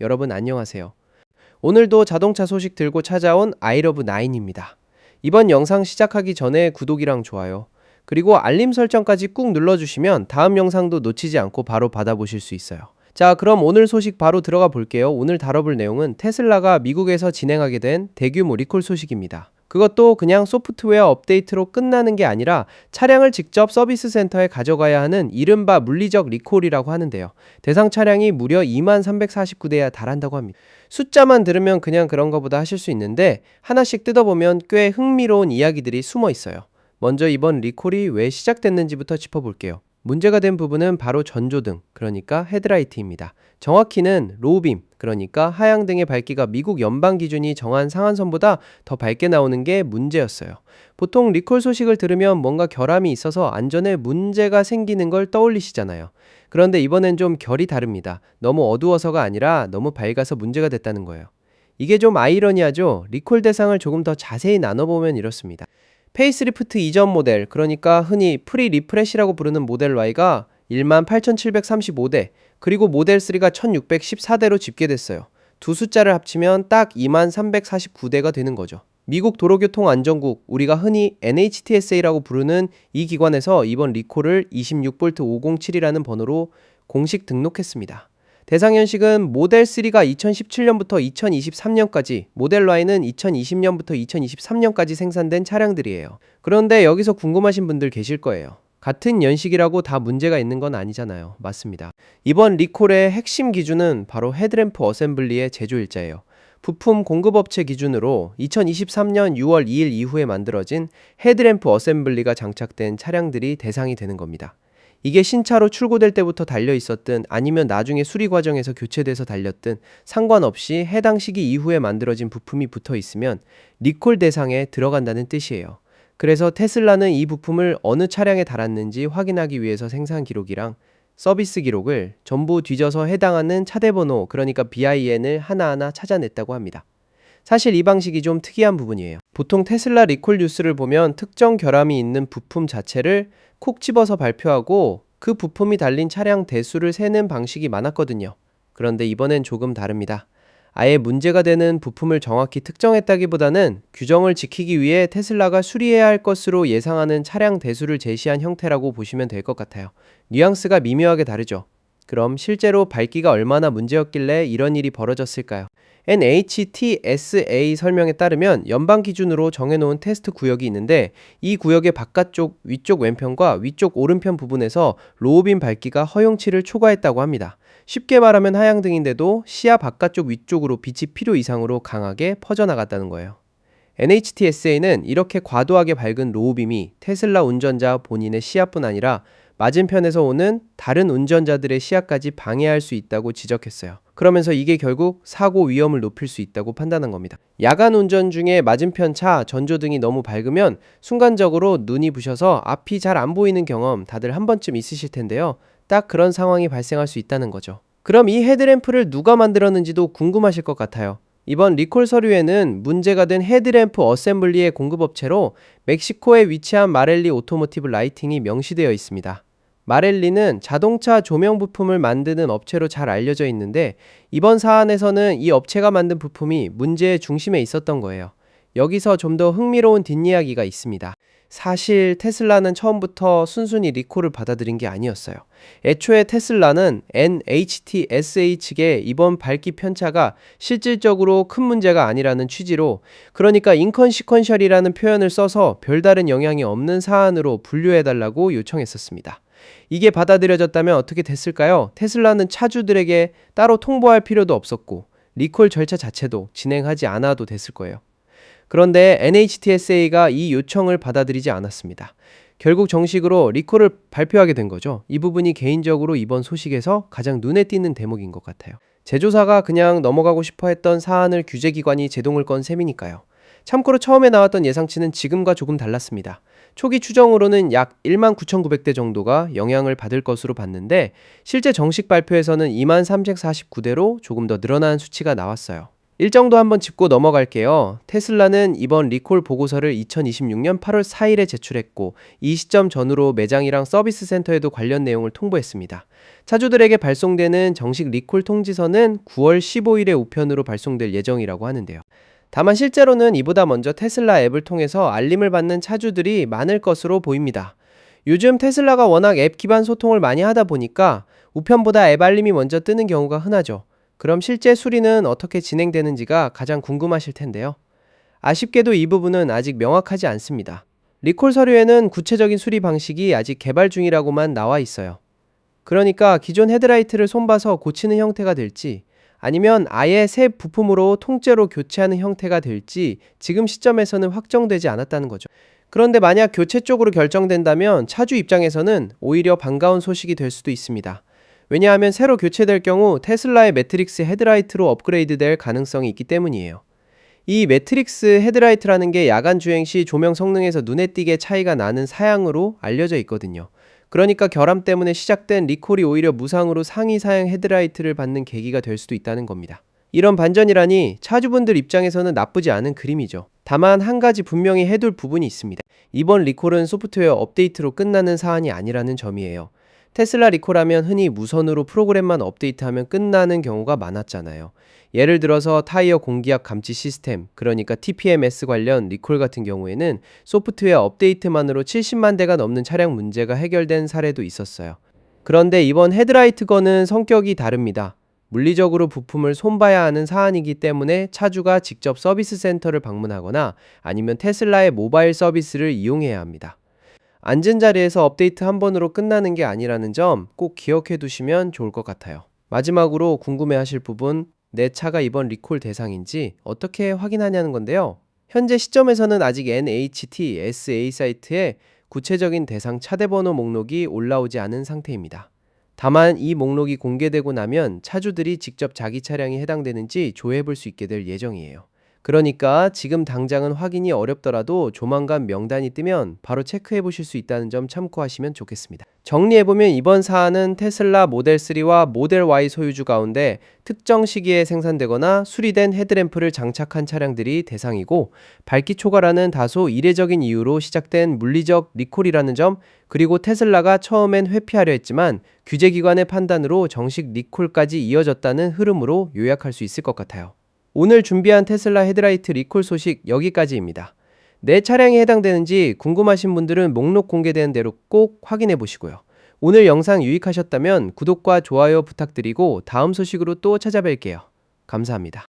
여러분 안녕하세요. 오늘도 자동차 소식 들고 찾아온 아이러브9입니다. 이번 영상 시작하기 전에 구독이랑 좋아요, 그리고 알림 설정까지 꾹 눌러주시면 다음 영상도 놓치지 않고 바로 받아보실 수 있어요. 자, 그럼 오늘 소식 바로 들어가 볼게요. 오늘 다뤄볼 내용은 테슬라가 미국에서 진행하게 된 대규모 리콜 소식입니다. 그것도 그냥 소프트웨어 업데이트로 끝나는 게 아니라 차량을 직접 서비스 센터에 가져가야 하는 이른바 물리적 리콜이라고 하는데요. 대상 차량이 무려 2349대에 달한다고 합니다. 숫자만 들으면 그냥 그런 거보다 하실 수 있는데 하나씩 뜯어보면 꽤 흥미로운 이야기들이 숨어 있어요. 먼저 이번 리콜이 왜 시작됐는지부터 짚어볼게요. 문제가 된 부분은 바로 전조등, 그러니까 헤드라이트입니다. 정확히는 로우빔, 그러니까 하향등의 밝기가 미국 연방 기준이 정한 상한선보다 더 밝게 나오는 게 문제였어요. 보통 리콜 소식을 들으면 뭔가 결함이 있어서 안전에 문제가 생기는 걸 떠올리시잖아요. 그런데 이번엔 좀 결이 다릅니다. 너무 어두워서가 아니라 너무 밝아서 문제가 됐다는 거예요. 이게 좀 아이러니하죠? 리콜 대상을 조금 더 자세히 나눠보면 이렇습니다. 페이스리프트 이전 모델, 그러니까 흔히 프리 리프레시라고 부르는 모델 Y가 18,735대, 그리고 모델 3가 1,614대로 집계됐어요. 두 숫자를 합치면 딱 2349대가 되는 거죠. 미국 도로교통안전국, 우리가 흔히 NHTSA라고 부르는 이 기관에서 이번 리콜을 26V 507이라는 번호로 공식 등록했습니다. 대상 현식은 모델 3가 2017년부터 2023년까지, 모델 Y는 2020년부터 2023년까지 생산된 차량들이에요. 그런데 여기서 궁금하신 분들 계실 거예요. 같은 연식이라고 다 문제가 있는 건 아니잖아요. 맞습니다. 이번 리콜의 핵심 기준은 바로 헤드램프 어셈블리의 제조일자예요. 부품 공급업체 기준으로 2023년 6월 2일 이후에 만들어진 헤드램프 어셈블리가 장착된 차량들이 대상이 되는 겁니다. 이게 신차로 출고될 때부터 달려 있었든 아니면 나중에 수리 과정에서 교체돼서 달렸든 상관없이 해당 시기 이후에 만들어진 부품이 붙어 있으면 리콜 대상에 들어간다는 뜻이에요. 그래서 테슬라는 이 부품을 어느 차량에 달았는지 확인하기 위해서 생산 기록이랑 서비스 기록을 전부 뒤져서 해당하는 차대 번호, 그러니까 BIN을 하나하나 찾아냈다고 합니다. 사실 이 방식이 좀 특이한 부분이에요. 보통 테슬라 리콜 뉴스를 보면 특정 결함이 있는 부품 자체를 콕 집어서 발표하고 그 부품이 달린 차량 대수를 세는 방식이 많았거든요. 그런데 이번엔 조금 다릅니다. 아예 문제가 되는 부품을 정확히 특정했다기보다는 규정을 지키기 위해 테슬라가 수리해야 할 것으로 예상하는 차량 대수를 제시한 형태라고 보시면 될 것 같아요. 뉘앙스가 미묘하게 다르죠. 그럼 실제로 밝기가 얼마나 문제였길래 이런 일이 벌어졌을까요? NHTSA 설명에 따르면 연방 기준으로 정해놓은 테스트 구역이 있는데 이 구역의 바깥쪽 위쪽 왼편과 위쪽 오른편 부분에서 로우빔 밝기가 허용치를 초과했다고 합니다. 쉽게 말하면 하향등인데도 시야 바깥쪽 위쪽으로 빛이 필요 이상으로 강하게 퍼져나갔다는 거예요. NHTSA는 이렇게 과도하게 밝은 로우빔이 테슬라 운전자 본인의 시야뿐 아니라 맞은편에서 오는 다른 운전자들의 시야까지 방해할 수 있다고 지적했어요. 그러면서 이게 결국 사고 위험을 높일 수 있다고 판단한 겁니다. 야간 운전 중에 맞은편 차 전조등이 너무 밝으면 순간적으로 눈이 부셔서 앞이 잘 안 보이는 경험 다들 한 번쯤 있으실 텐데요. 딱 그런 상황이 발생할 수 있다는 거죠. 그럼 이 헤드램프를 누가 만들었는지도 궁금하실 것 같아요. 이번 리콜 서류에는 문제가 된 헤드램프 어셈블리의 공급업체로 멕시코에 위치한 마렐리 오토모티브 라이팅이 명시되어 있습니다. 마렐리는 자동차 조명 부품을 만드는 업체로 잘 알려져 있는데 이번 사안에서는 이 업체가 만든 부품이 문제의 중심에 있었던 거예요. 여기서 좀 더 흥미로운 뒷이야기가 있습니다. 사실 테슬라는 처음부터 순순히 리콜을 받아들인 게 아니었어요. 애초에 테슬라는 NHTSA 측에 이번 밝기 편차가 실질적으로 큰 문제가 아니라는 취지로, 그러니까 인컨시퀀셜이라는 표현을 써서 별다른 영향이 없는 사안으로 분류해달라고 요청했었습니다. 이게 받아들여졌다면 어떻게 됐을까요? 테슬라는 차주들에게 따로 통보할 필요도 없었고 리콜 절차 자체도 진행하지 않아도 됐을 거예요. 그런데 NHTSA가 이 요청을 받아들이지 않았습니다. 결국 정식으로 리콜을 발표하게 된 거죠. 이 부분이 개인적으로 이번 소식에서 가장 눈에 띄는 대목인 것 같아요. 제조사가 그냥 넘어가고 싶어 했던 사안을 규제기관이 제동을 건 셈이니까요. 참고로 처음에 나왔던 예상치는 지금과 조금 달랐습니다. 초기 추정으로는 약 19,900대 정도가 영향을 받을 것으로 봤는데 실제 정식 발표에서는 23,349대로 조금 더 늘어난 수치가 나왔어요. 일정도 한번 짚고 넘어갈게요. 테슬라는 이번 리콜 보고서를 2026년 8월 4일에 제출했고 이 시점 전후로 매장이랑 서비스 센터에도 관련 내용을 통보했습니다. 차주들에게 발송되는 정식 리콜 통지서는 9월 15일에 우편으로 발송될 예정이라고 하는데요. 다만 실제로는 이보다 먼저 테슬라 앱을 통해서 알림을 받는 차주들이 많을 것으로 보입니다. 요즘 테슬라가 워낙 앱 기반 소통을 많이 하다 보니까 우편보다 앱 알림이 먼저 뜨는 경우가 흔하죠. 그럼 실제 수리는 어떻게 진행되는지가 가장 궁금하실 텐데요. 아쉽게도 이 부분은 아직 명확하지 않습니다. 리콜 서류에는 구체적인 수리 방식이 아직 개발 중이라고만 나와 있어요. 그러니까 기존 헤드라이트를 손봐서 고치는 형태가 될지 아니면 아예 새 부품으로 통째로 교체하는 형태가 될지 지금 시점에서는 확정되지 않았다는 거죠. 그런데 만약 교체 쪽으로 결정된다면 차주 입장에서는 오히려 반가운 소식이 될 수도 있습니다. 왜냐하면 새로 교체될 경우 테슬라의 매트릭스 헤드라이트로 업그레이드될 가능성이 있기 때문이에요. 이 매트릭스 헤드라이트라는 게 야간 주행 시 조명 성능에서 눈에 띄게 차이가 나는 사양으로 알려져 있거든요. 그러니까 결함 때문에 시작된 리콜이 오히려 무상으로 상위 사양 헤드라이트를 받는 계기가 될 수도 있다는 겁니다. 이런 반전이라니 차주분들 입장에서는 나쁘지 않은 그림이죠. 다만 한 가지 분명히 해둘 부분이 있습니다. 이번 리콜은 소프트웨어 업데이트로 끝나는 사안이 아니라는 점이에요. 테슬라 리콜하면 흔히 무선으로 프로그램만 업데이트하면 끝나는 경우가 많았잖아요. 예를 들어서 타이어 공기압 감지 시스템, 그러니까 TPMS 관련 리콜 같은 경우에는 소프트웨어 업데이트만으로 70만 대가 넘는 차량 문제가 해결된 사례도 있었어요. 그런데 이번 헤드라이트 건은 성격이 다릅니다. 물리적으로 부품을 손봐야 하는 사안이기 때문에 차주가 직접 서비스 센터를 방문하거나 아니면 테슬라의 모바일 서비스를 이용해야 합니다. 앉은 자리에서 업데이트 한 번으로 끝나는 게 아니라는 점 꼭 기억해 두시면 좋을 것 같아요. 마지막으로 궁금해 하실 부분, 내 차가 이번 리콜 대상인지 어떻게 확인하냐는 건데요. 현재 시점에서는 아직 NHTSA 사이트에 구체적인 대상 차대번호 목록이 올라오지 않은 상태입니다. 다만 이 목록이 공개되고 나면 차주들이 직접 자기 차량이 해당되는지 조회해 볼 수 있게 될 예정이에요. 그러니까 지금 당장은 확인이 어렵더라도 조만간 명단이 뜨면 바로 체크해 보실 수 있다는 점 참고하시면 좋겠습니다. 정리해보면 이번 사안은 테슬라 모델 3와 모델 Y 소유주 가운데 특정 시기에 생산되거나 수리된 헤드램프를 장착한 차량들이 대상이고 밝기 초과라는 다소 이례적인 이유로 시작된 물리적 리콜이라는 점, 그리고 테슬라가 처음엔 회피하려 했지만 규제기관의 판단으로 정식 리콜까지 이어졌다는 흐름으로 요약할 수 있을 것 같아요. 오늘 준비한 테슬라 헤드라이트 리콜 소식 여기까지입니다. 내 차량에 해당되는지 궁금하신 분들은 목록 공개되는 대로 꼭 확인해 보시고요. 오늘 영상 유익하셨다면 구독과 좋아요 부탁드리고 다음 소식으로 또 찾아뵐게요. 감사합니다.